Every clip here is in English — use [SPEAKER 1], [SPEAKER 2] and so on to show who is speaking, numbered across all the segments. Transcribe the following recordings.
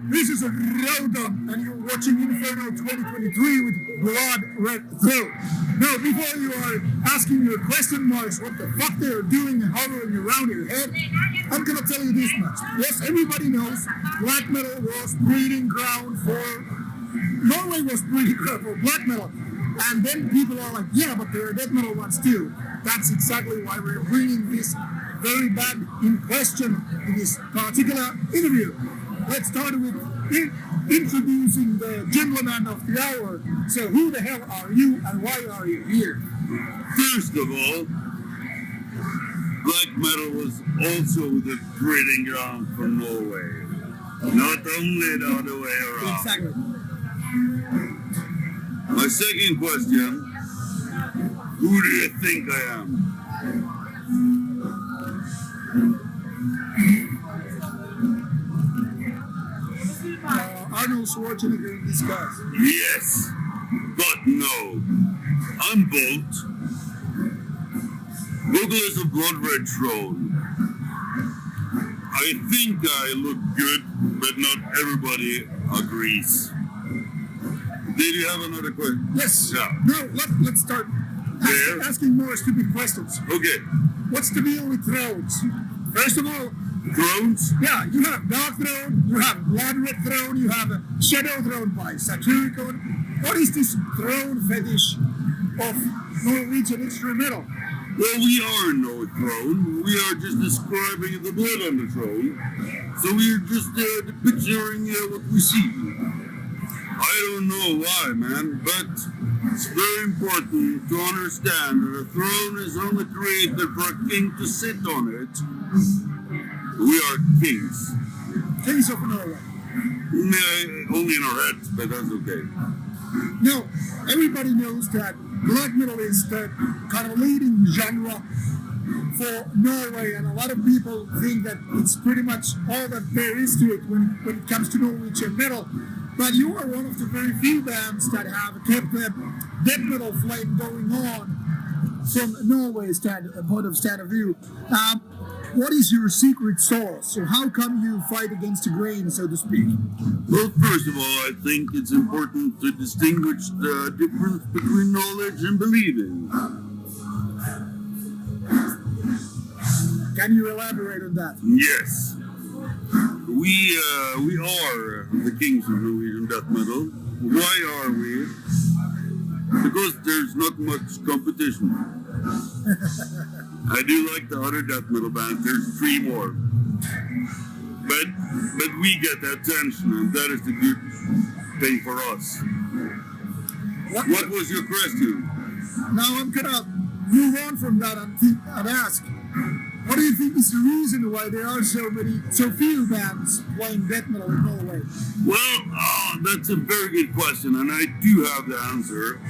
[SPEAKER 1] This is a Rauta, and you're watching Inferno 2023 with Blood Red Throat. Now, before you are asking your question marks what the fuck they are doing and hovering around your head, I'm gonna tell you this much. Yes, everybody knows black metal was breeding ground for... Norway was breeding ground for black metal. And then people are like, yeah, but there are death metal ones too. That's exactly why we're bringing this very bad in question in this particular interview. Let's start with introducing the gentleman of the hour. So who the hell are you and why are you here?
[SPEAKER 2] First of all, black metal was also the breeding ground for Norway. Not only the other way around.
[SPEAKER 1] Exactly.
[SPEAKER 2] My second question, who do you think I am?
[SPEAKER 1] Arnold Schwarzenegger in disguise.
[SPEAKER 2] Yes, but no. I'm Bolt, vocalist of Blood Red Throne. I think I look good, but not everybody agrees. Did you have another question?
[SPEAKER 1] Yes.
[SPEAKER 2] Yeah.
[SPEAKER 1] No, let's start asking more stupid questions.
[SPEAKER 2] Okay.
[SPEAKER 1] What's the deal with thrones? First of all,
[SPEAKER 2] Thrones?
[SPEAKER 1] yeah, you have Dark Throne, you have Blood Red Throne, you have a Shadow Throne by Satyricon. What is this throne fetish of Norwegian instrumental?
[SPEAKER 2] Well, we are no throne. We are just describing the blood on the throne. So we are just picturing what we see. I don't know why, man, but it's very important to understand that a throne is only created for a king to sit on it. We are kings.
[SPEAKER 1] Kings of Norway.
[SPEAKER 2] Nah, only in our heads, but that's okay.
[SPEAKER 1] Now, everybody knows that black metal is the kind of leading genre for Norway, and a lot of people think that it's pretty much all that there is to it when it comes to Norwegian metal. But you are one of the very few bands that have kept the death metal flame going on from Norway's point of view. What is your secret sauce? So how come you fight against the grain, so to speak?
[SPEAKER 2] Well, first of all, I think it's important to distinguish the difference between knowledge and believing.
[SPEAKER 1] Can you elaborate on that?
[SPEAKER 2] Yes. We are the kings of Norwegian death metal. Why are we? Because there's not much competition. I do like the other death metal bands. There's 3 more. But we get the attention, and that is the good thing for us. What was your question?
[SPEAKER 1] Now I'm gonna move on from that and ask, what do you think is the reason why there are so few bands playing death metal in Norway?
[SPEAKER 2] Well, that's a very good question, and I do have the answer.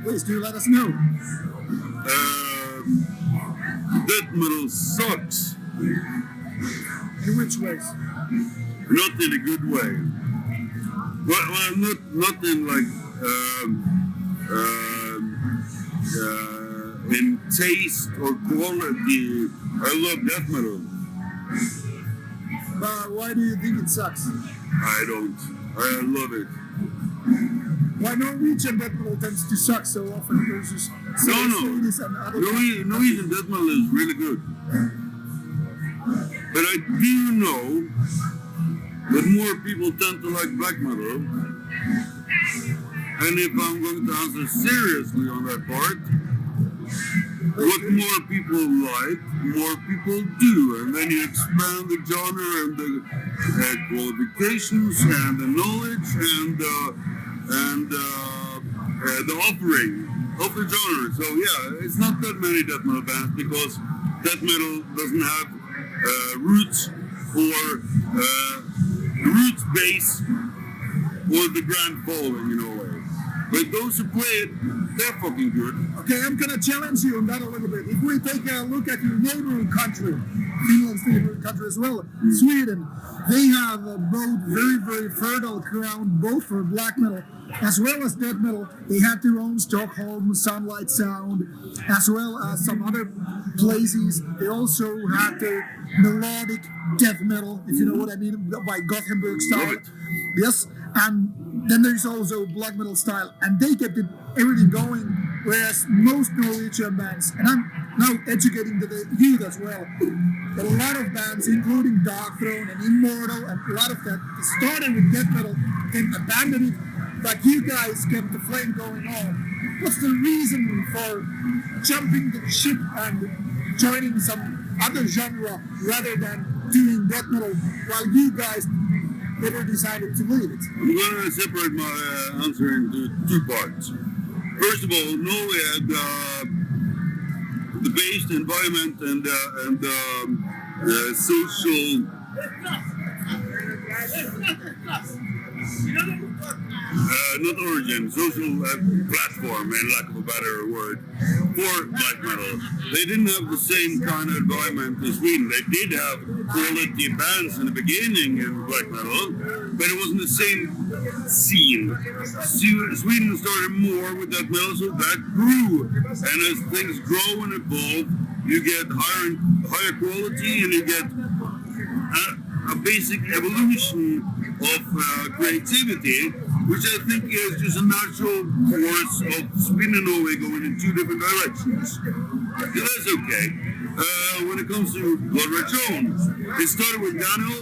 [SPEAKER 1] Please do let us know.
[SPEAKER 2] Death metal sucks.
[SPEAKER 1] In which ways?
[SPEAKER 2] Not in a good way. Well, not in like in taste or quality. I love death metal.
[SPEAKER 1] But why do you think it sucks?
[SPEAKER 2] I don't. I love it.
[SPEAKER 1] Why Norwegian death metal tends to suck so often versus Swedish and other
[SPEAKER 2] Norwegian death metal is really good. But I do know that more people tend to like black metal. And if I'm going to answer seriously on that part, what more people like, more people do. And then you expand the genre and the qualifications and the knowledge and the offering of the genre. So yeah, it's not that many death metal bands because death metal doesn't have roots or roots base or the grand following in a way. But those who play it, they're fucking good.
[SPEAKER 1] Okay, I'm gonna challenge you on that a little bit. If we take a look at your neighboring country, Finland's neighboring country as well, Sweden, they have both very, very fertile ground, both for black metal as well as death metal. They have their own Stockholm Sunlight Sound, as well as some other places. They also have their melodic death metal, if you know what I mean, by Gothenburg style.
[SPEAKER 2] Right.
[SPEAKER 1] Yes, and then there's also black metal style, and they kept everything going, whereas most Norwegian bands, and I'm now educating the youth as well, a lot of bands, including Darkthrone and Immortal, and a lot of that started with death metal, then abandoned it, but you guys kept the flame going on. What's the reason for jumping the ship and joining some other genre rather than doing death metal while you guys never decided to leave it?
[SPEAKER 2] I'm going to separate my answer into two parts. First of all, Norway had the base, the environment, and social. Not origin, social platform, in lack of a better word, for black metal. They didn't have the same kind of environment as Sweden. They did have quality bands in the beginning in black metal, but it wasn't the same scene. Sweden started more with that metal, so that grew. And as things grow and evolve, you get higher quality, and you get a basic evolution of creativity, which I think is just a natural course of Sweden and Norway going in two different directions. So that's okay. When it comes to Blood Red Throne, it started with Daniel,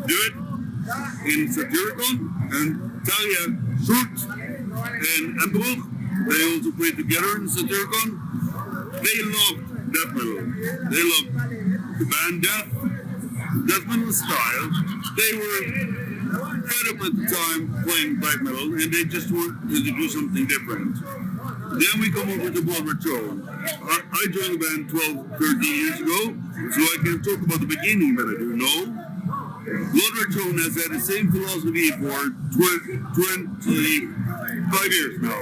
[SPEAKER 2] do it, in Satyricon, and Talia, Short, and Emperor. They also played together in Satyricon. They loved death metal. They loved the band death metal style. They were fed up at the time playing black metal, and they just wanted to do something different. Then we come over to Blood Red Throne. I joined the band 12, 13 years ago, so I can talk about the beginning that I do know. Blood Red Throne has had the same philosophy for 25 years now.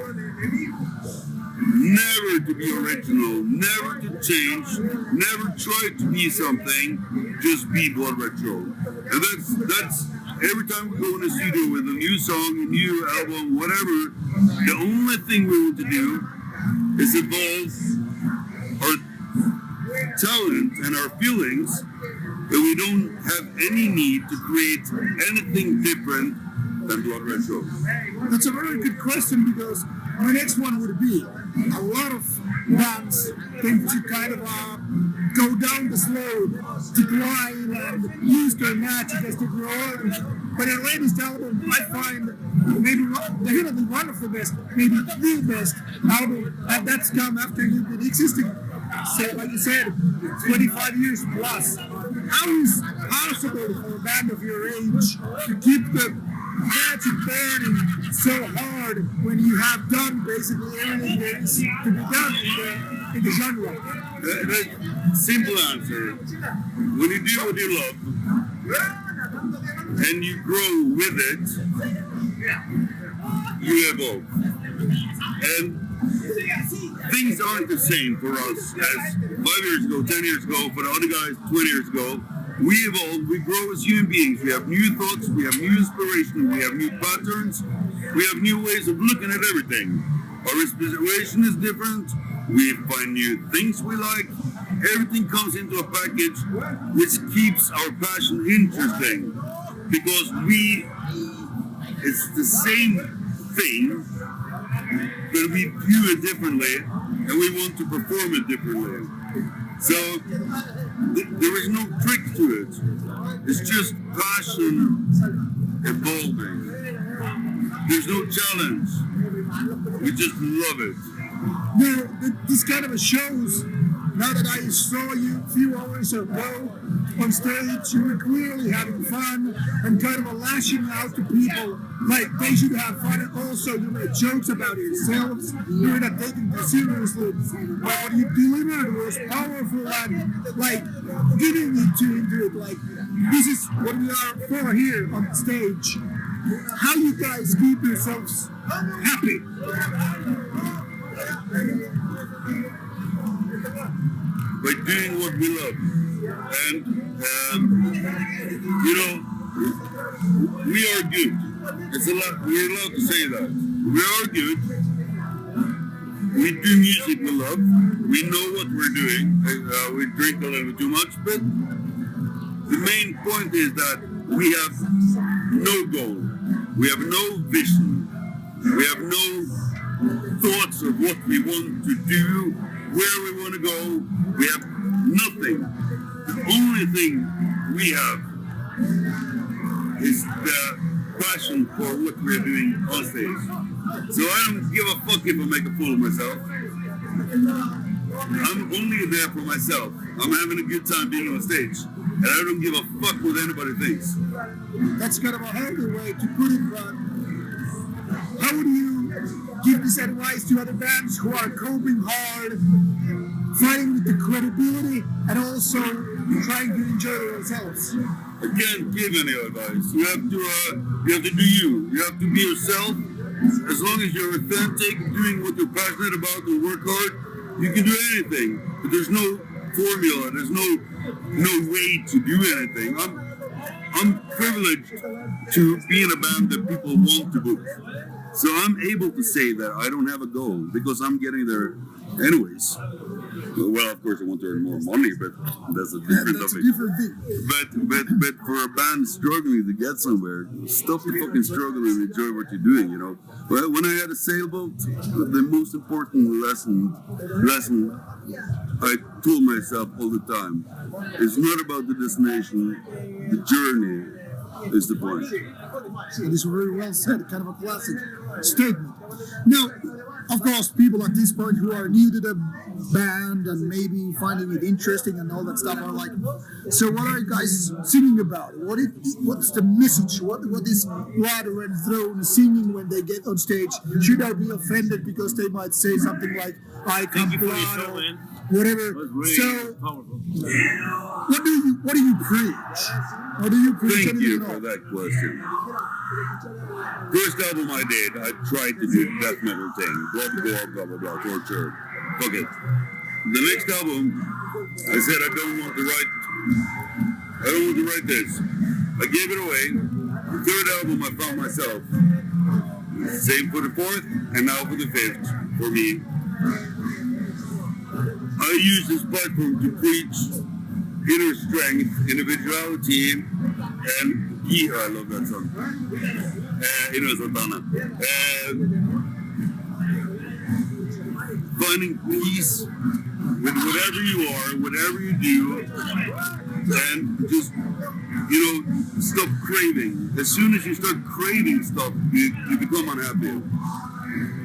[SPEAKER 2] Never to be original, never to change, never try to be something, just be Blood Red Throne. And that's every time we go in the studio with a new song, a new album, whatever, the only thing we want to do is evolve our talent and our feelings, that we don't have any need to create anything different than Blood Red Throne.
[SPEAKER 1] That's a very good question, because my next one would be, a lot of bands tend to kind of go down the slope, decline, and use their magic as they grow on. But their latest album, I find maybe definitely one of the best, maybe the best album, and that's come after you've been existing, say, like you said, 25 years plus. How is it possible for a band of your age to keep the magic burning so hard when you have done basically everything there is to be done in the genre?
[SPEAKER 2] The simple answer: when you do what you love and you grow with it, you evolve. And things aren't the same for us as 5 years ago, 10 years ago, for the other guys 20 years ago. We evolve, we grow as human beings, we have new thoughts, we have new inspiration, we have new patterns, we have new ways of looking at everything. Our inspiration is different, we find new things we like, everything comes into a package which keeps our passion interesting, because it's the same thing, but we view it differently, and we want to perform it differently. So there is no trick to it. It's just passion evolving. There's no challenge. We just love it.
[SPEAKER 1] Now, this kind of shows, now that I saw you a few hours ago on stage, you were clearly having fun and kind of lashing out to people like they should have fun, and also you made jokes about yourselves. You were not taking it seriously, but what you delivered was powerful and like giving into it, like this is what we are for here on stage. How you guys keep yourselves happy?
[SPEAKER 2] by doing what we love. And, we are good. We're allowed to say that. We are good. We do music we love. We know what we're doing. We drink a little bit too much, but the main point is that we have no goal. We have no vision. We have no thoughts of what we want to do, where we want to go. We have nothing. The only thing we have is the passion for what we're doing on stage. So I don't give a fuck if I make a fool of myself. I'm only there for myself. I'm having a good time being on stage. And I don't give a fuck what anybody thinks.
[SPEAKER 1] That's kind of a healthy way to put it, but how would you give this advice to other bands who are coping hard, fighting with the credibility, and also trying to enjoy themselves?
[SPEAKER 2] I can't give any advice. You have to do you. You have to be yourself. As long as you're authentic, doing what you're passionate about, and work hard, you can do anything. But there's no formula. There's no way to do anything. I'm privileged to be in a band that people want to book. So I'm able to say that I don't have a goal because I'm getting there anyways. Well, of course I want to earn more money, but that's a different topic. But for a band struggling to get somewhere, stop the fucking struggle and enjoy what you're doing, you know. Well, when I had a sailboat, the most important lesson I told myself all the time, it's not about the destination, the journey is the point.
[SPEAKER 1] It is very well said, kind of a classic statement. Now, of course, people at this point who are new to the band and maybe finding it interesting and all that stuff are like, so what are you guys singing about? What's the message? What is Rauta and Throne singing when they get on stage? Should I be offended because they might say something like, I come blind, whatever.
[SPEAKER 2] Really
[SPEAKER 1] so,
[SPEAKER 2] powerful.
[SPEAKER 1] what do you preach? What do you preach?
[SPEAKER 2] Thank you for that question. First album I did, I tried to do the death metal thing, blah blah blah, torture. Fuck it. The next album, I said I don't want to write this. I gave it away. The third album, I found myself. Same for the fourth, and now for the fifth. For me, I use this platform to preach inner strength, individuality, and I love that song. Inner Santana. Finding peace with whatever you are, whatever you do, and just, stop craving. As soon as you start craving stuff, you become unhappy.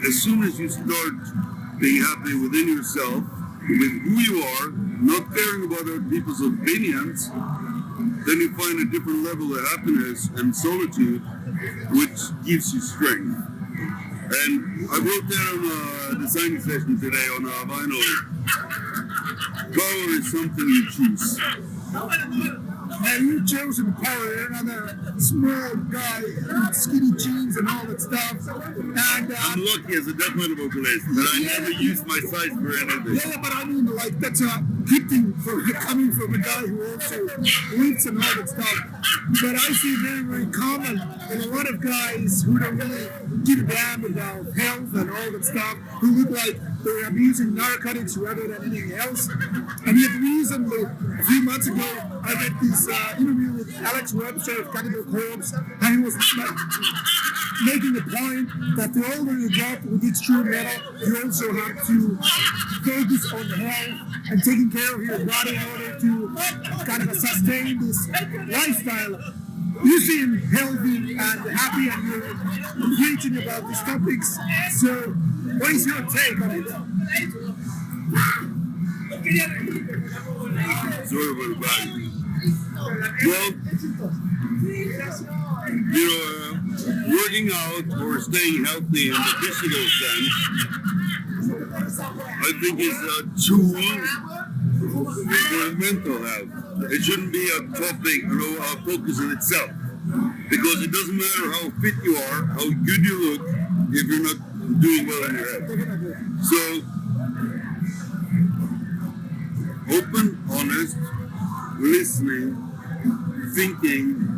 [SPEAKER 2] As soon as you start being happy within yourself, with who you are, not caring about other people's opinions, then you find a different level of happiness and solitude, which gives you strength. And I wrote that on a designing session today on a vinyl. Power is something you choose.
[SPEAKER 1] Now you've chosen power. You're another small guy with skinny jeans and all that stuff. And
[SPEAKER 2] I'm lucky as a death metal vocalist that I never use my size for anything.
[SPEAKER 1] Yeah, but I mean, like, that's a good thing coming from a guy who also lifts and all that stuff. But I see very, very common in a lot of guys who don't really give a damn about health and all that stuff, who look like they're abusing narcotics rather than anything else. And yet recently, a few months ago, I read this interview with Alex Webster of Cannibal Corpse, and he was making the point that the older you get with extreme metal, you also have to focus on health and taking care of your body in order to kind of sustain this lifestyle. You seem healthy and happy, and you're preaching about these topics. So, what is your take on it?
[SPEAKER 2] Sorry about the body. Well, working out or staying healthy in the physical sense, I think is a tool for mental health. It shouldn't be a topic, a focus in itself. Because it doesn't matter how fit you are, how good you look, if you're not doing well in your head. So, open, honest, listening, thinking.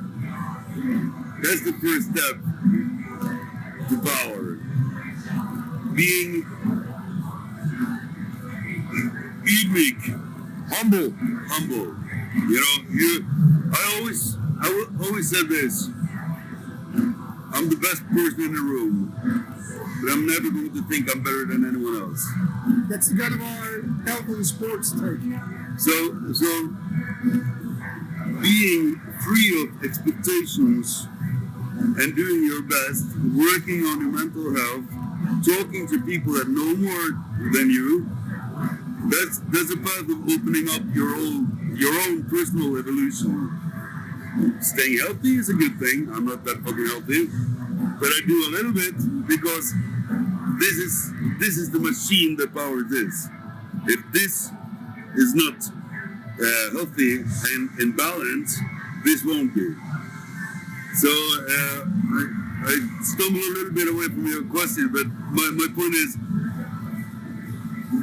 [SPEAKER 2] That's the first step to power. Being meek, humble. You know, I always said this. I'm the best person in the room, but I'm never going to think I'm better than anyone else.
[SPEAKER 1] That's kind of our healthy sports take.
[SPEAKER 2] So being free of expectations and doing your best, working on your mental health, talking to people that know more than you, that's a path of opening up your own personal evolution. Staying healthy is a good thing. I'm not that fucking healthy, but I do a little bit because this is the machine that powers this. If this is not healthy and in balance, this won't be. So I stumbled a little bit away from your question, but my point is,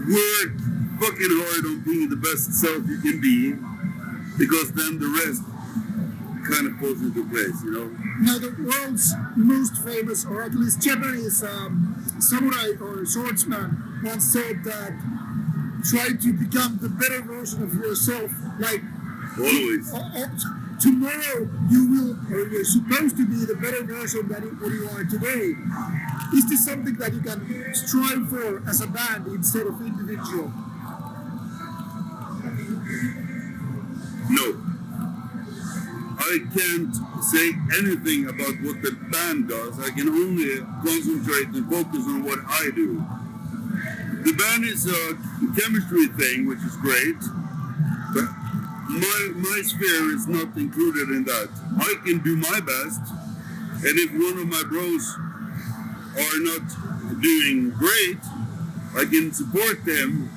[SPEAKER 2] work fucking hard on being the best self you can be, because then the rest kind of falls into place, you know?
[SPEAKER 1] Now, the world's most famous, or at least Japanese samurai or swordsman once said that try to become the better version of yourself. Like,
[SPEAKER 2] always.
[SPEAKER 1] Tomorrow you will, or you're supposed to be the better version than what you are today. Is this something that you can strive for as a band instead of individual?
[SPEAKER 2] No. I can't say anything about what the band does. I can only concentrate and focus on what I do. The band is a chemistry thing, which is great, but my sphere is not included in that. I can do my best, and if one of my bros are not doing great, I can support them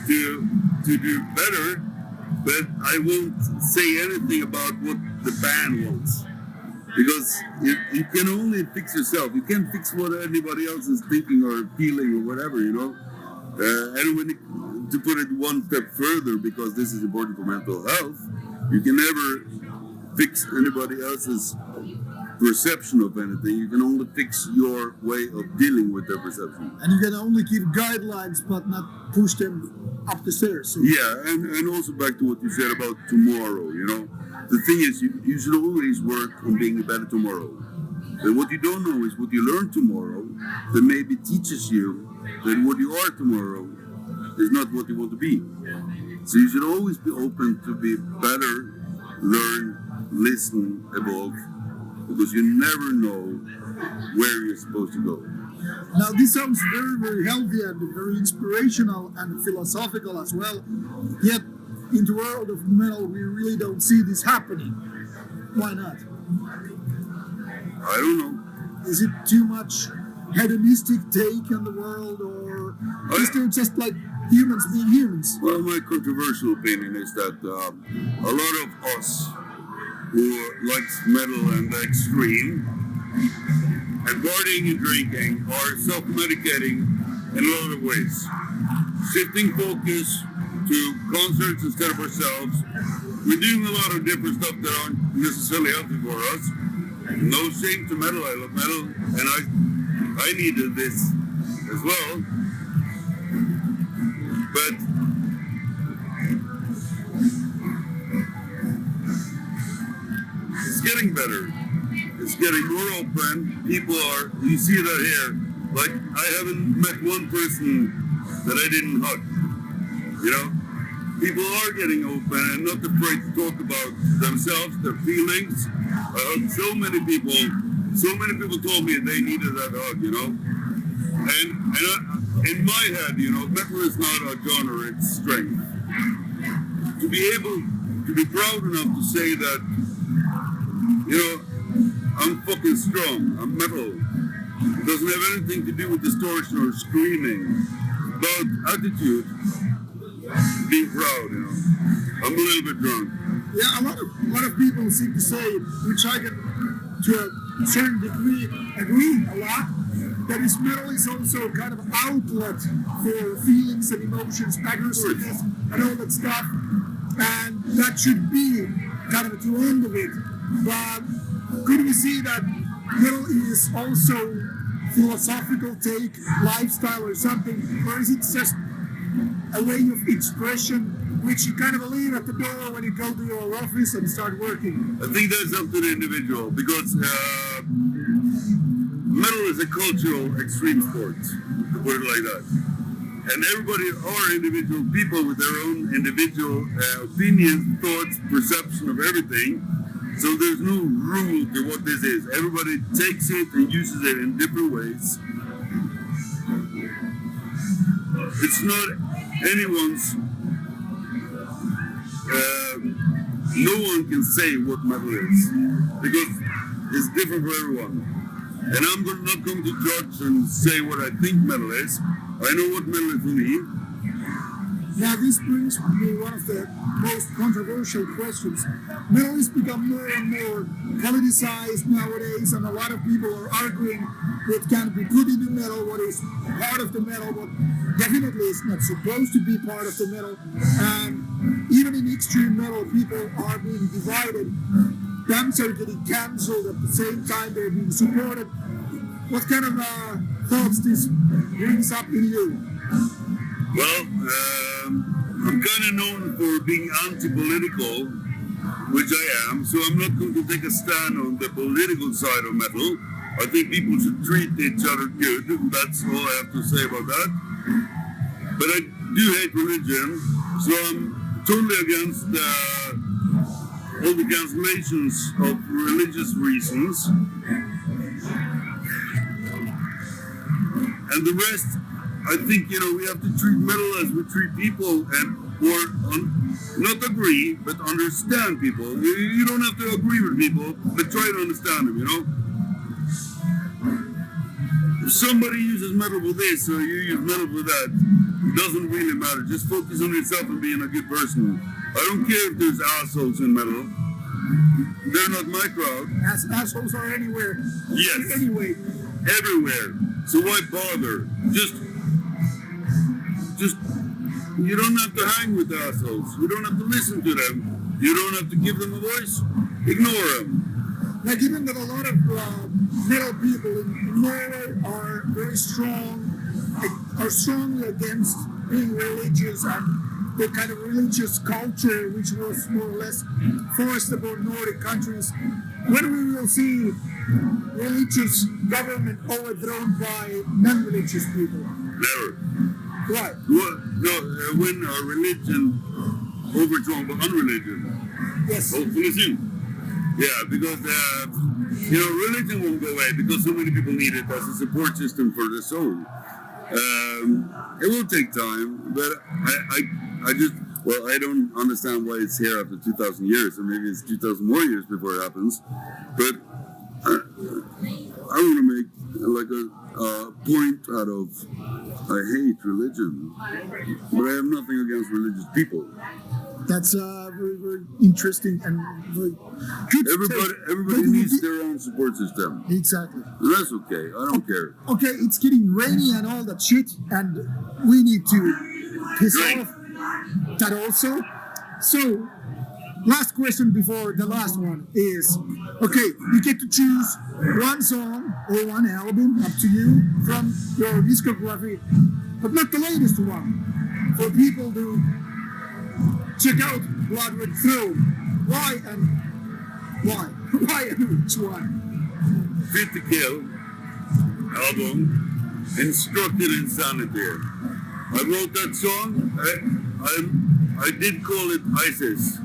[SPEAKER 2] to do better, but I won't say anything about what the band wants. Because you can only fix yourself. You can't fix what anybody else is thinking or feeling or whatever, you know. And to put it one step further, because this is important for mental health, you can never fix anybody else's perception of anything. You can only fix your way of dealing with their perception.
[SPEAKER 1] And you can only give guidelines, but not push them up the stairs.
[SPEAKER 2] Yeah, and also back to what you said about tomorrow, you know. The thing is, you should always work on being a better tomorrow. And what you don't know is what you learn tomorrow that maybe teaches you that what you are tomorrow is not what you want to be. So you should always be open to be better, learn, listen, evolve, because you never know where you're supposed to go.
[SPEAKER 1] Now this sounds very, very healthy and very inspirational and philosophical as well. Yet in the world of metal, we really don't see this happening. Why not?
[SPEAKER 2] I don't know.
[SPEAKER 1] Is it too much hedonistic take on the world, or is there just like humans being humans?
[SPEAKER 2] Well, my controversial opinion is that a lot of us who likes metal and the extreme and partying and drinking are self-medicating in a lot of ways. Shifting focus to concerts instead of ourselves. We're doing a lot of different stuff that aren't necessarily healthy for us. No shame to metal. I love metal, and I needed this as well. But it's getting better. It's getting more open. People are, you see that here. Like, I haven't met one person that I didn't hug. You know? People are getting open and not afraid to talk about themselves, their feelings. I hugged so many people told me they needed that hug, you know? And in my head, you know, metal is not a genre, it's strength. To be able to be proud enough to say that, you know, I'm fucking strong, I'm metal. It doesn't have anything to do with distortion or screaming. About attitude, being proud, you know. I'm a little bit drunk.
[SPEAKER 1] Yeah, a lot of people seem to say, which I can to a certain degree agree a lot, that metal is also kind of an outlet for feelings and emotions, aggressiveness, and all that stuff, and that should be kind of the end of it. But could we see that metal is also philosophical take, lifestyle or something, or is it just a way of expression which you kind of leave at the door when you go to your office and start working?
[SPEAKER 2] I think that's up to the individual, because metal is a cultural extreme sport, to put it like that. And everybody are individual people with their own individual opinions, thoughts, perception of everything. So there's no rule to what this is. Everybody takes it and uses it in different ways. It's not anyone's. No one can say what metal is, because it's different for everyone. And I'm not going to judge and say what I think metal is. I know what metal is for me.
[SPEAKER 1] Now this brings me one of the most controversial questions. Metal has become more and more politicized nowadays, and a lot of people are arguing what can be put into metal, what is part of the metal, what definitely is not supposed to be part of the metal. And even in extreme metal, people are being divided. Bands are getting cancelled at the same time they're being supported. What kind of thoughts this brings up in you?
[SPEAKER 2] Well, I'm kind of known for being anti-political, which I am, so I'm not going to take a stand on the political side of metal. I think people should treat each other good. That's all I have to say about that. But I do hate religion, so I'm totally against all the cancellations of religious reasons. And the rest, I think, we have to treat metal as we treat people, not agree, but understand people. You don't have to agree with people, but try to understand them, If somebody uses metal for this, or you use metal for that, it doesn't really matter. Just focus on yourself and being a good person. I don't care if there's assholes in metal. They're not my crowd.
[SPEAKER 1] Assholes are anywhere.
[SPEAKER 2] Yes.
[SPEAKER 1] Anyway.
[SPEAKER 2] Everywhere. So why bother? Just you don't have to hang with assholes. You don't have to listen to them. You don't have to give them a voice. Ignore them.
[SPEAKER 1] Now, given that a lot of metal people in Norway are very are strongly against being religious and the kind of religious culture which was more or less forced upon Nordic countries, when we will see religious government overthrown by non-religious people?
[SPEAKER 2] Never.
[SPEAKER 1] Right.
[SPEAKER 2] Well, no, when a religion overthrown by unreligion.
[SPEAKER 1] Yes.
[SPEAKER 2] Hopefully soon. Yeah, because religion won't go away because so many people need it as a support system for the soul. It will take time, but I don't understand why it's here after 2,000 years, or maybe it's 2,000 more years before it happens. But I want to make like a point out of I hate religion, but I have nothing against religious people.
[SPEAKER 1] That's very, very interesting and very good.
[SPEAKER 2] Everybody needs their own support system.
[SPEAKER 1] Exactly.
[SPEAKER 2] And that's okay. I don't care.
[SPEAKER 1] Okay, it's getting rainy and all that shit, and we need to piss off that also. So, last question before the last one is, okay, you get to choose one song or one album, up to you, from your discography, but not the latest one, for people to check out Blood Red Throne. Why and why? Why and which one?
[SPEAKER 2] Fit to Kill album, Instructed Insanity. I wrote that song. I did call it ISIS,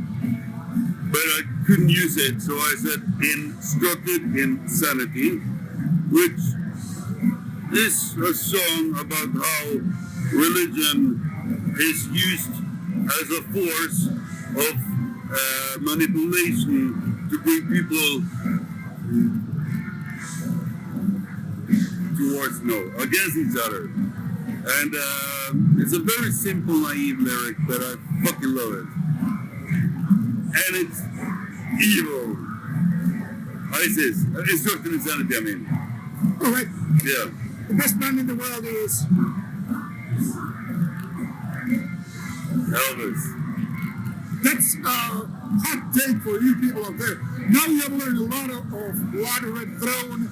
[SPEAKER 2] but I couldn't use it, so I said Instructed Insanity, which is a song about how religion is used as a force of manipulation to bring people against each other. And it's a very simple, naive lyric, but I fucking love it. And it's evil. ISIS. Instructed Insanity, I mean.
[SPEAKER 1] Alright.
[SPEAKER 2] Yeah.
[SPEAKER 1] The best band in the world is
[SPEAKER 2] Elvis.
[SPEAKER 1] That's a hot take for you people out there. Now you have learned a lot of Blood Red Throne,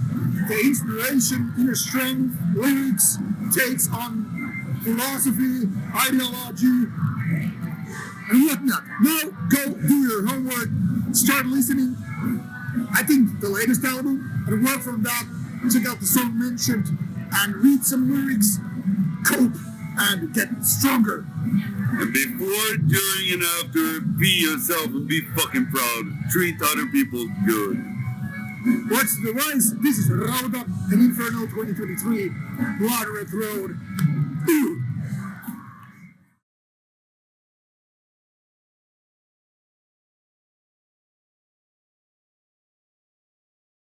[SPEAKER 1] the inspiration, inner strength, lyrics, takes on philosophy, ideology, and whatnot. Now go do your homework, start listening. I think the latest album, and work from that, check out the song mentioned, and read some lyrics, cope, and get stronger.
[SPEAKER 2] And before, during, and after, be yourself and be fucking proud. Treat other people good.
[SPEAKER 1] What's the rise? This is Rauta and Inferno 2023, Blood Red Road.